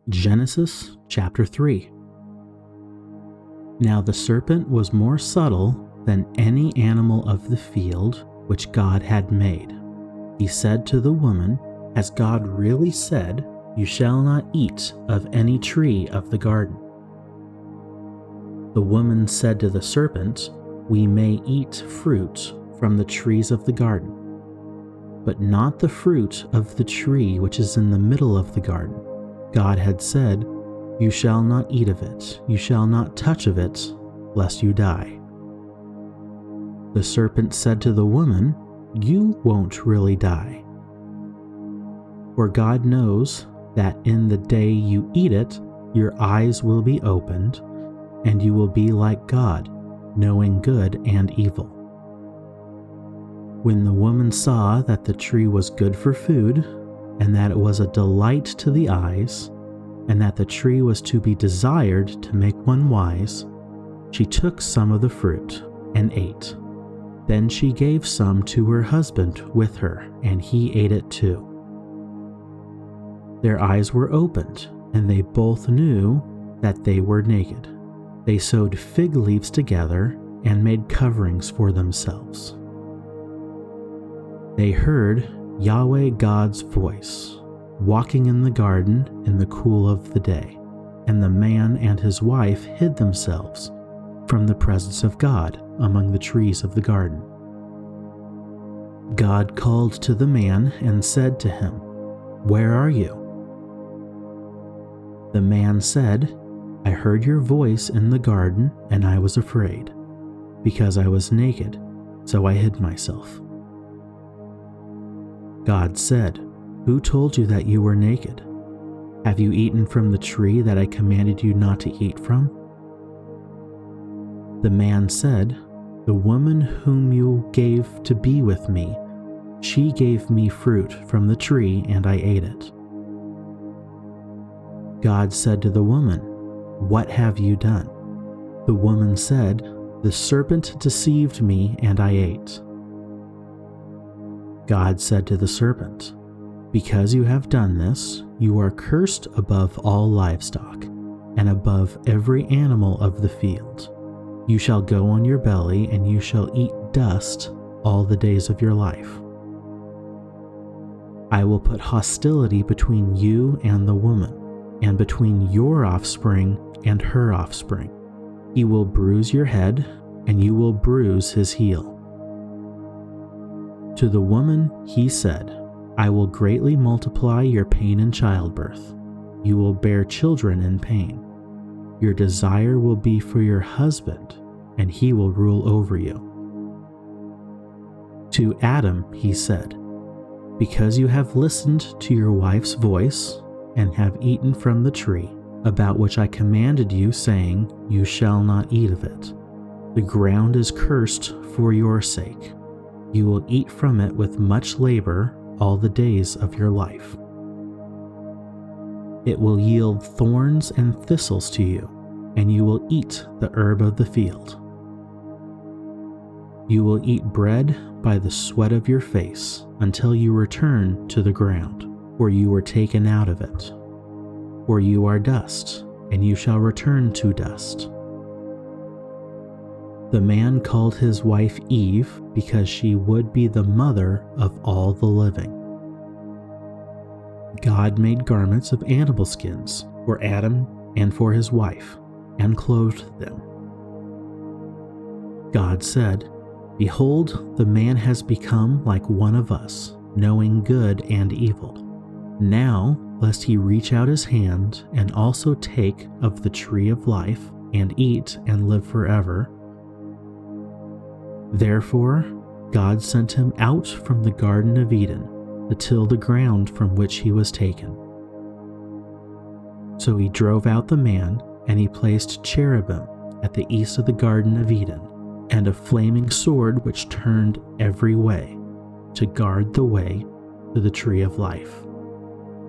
Genesis chapter 3. Now the serpent was more subtle than any animal of the field which God had made. He said to the woman, "Has God really said, 'You shall not eat of any tree of the garden'?" The woman said to the serpent, "We may eat fruit from the trees of the garden, but not the fruit of the tree which is in the middle of the garden. God had said, 'You shall not eat of it, you shall not touch of it, lest you die.'" The serpent said to the woman, "You won't really die. For God knows that in the day you eat it, your eyes will be opened, and you will be like God, knowing good and evil." When the woman saw that the tree was good for food, and that it was a delight to the eyes, and that the tree was to be desired to make one wise, she took some of the fruit and ate. Then she gave some to her husband with her, and he ate it too. Their eyes were opened, and they both knew that they were naked. They sewed fig leaves together and made coverings for themselves. They heard Yahweh God's voice, walking in the garden in the cool of the day, and the man and his wife hid themselves from the presence of God among the trees of the garden. God called to the man and said to him, "Where are you?" The man said, "I heard your voice in the garden, and I was afraid, because I was naked, so I hid myself." God said, "Who told you that you were naked? Have you eaten from the tree that I commanded you not to eat from?" The man said, "The woman whom you gave to be with me, she gave me fruit from the tree, and I ate it." God said to the woman, "What have you done?" The woman said, "The serpent deceived me, and I ate." God said to the serpent, "Because you have done this, you are cursed above all livestock, and above every animal of the field. You shall go on your belly, and you shall eat dust all the days of your life. I will put hostility between you and the woman, and between your offspring and her offspring. He will bruise your head, and you will bruise his heel." To the woman he said, "I will greatly multiply your pain in childbirth. You will bear children in pain. Your desire will be for your husband, and he will rule over you." To Adam he said, "Because you have listened to your wife's voice, and have eaten from the tree, about which I commanded you, saying, 'You shall not eat of it,' the ground is cursed for your sake. You will eat from it with much labor all the days of your life. It will yield thorns and thistles to you, and you will eat the herb of the field. You will eat bread by the sweat of your face until you return to the ground, for you were taken out of it. For you are dust, and you shall return to dust." The man called his wife Eve because she would be the mother of all the living. God made garments of animal skins for Adam and for his wife, and clothed them. God said, "Behold, the man has become like one of us, knowing good and evil. Now, lest he reach out his hand and also take of the tree of life and eat and live forever." Therefore, God sent him out from the Garden of Eden to till the ground from which he was taken. So he drove out the man, and he placed cherubim at the east of the Garden of Eden, and a flaming sword which turned every way, to guard the way to the tree of life.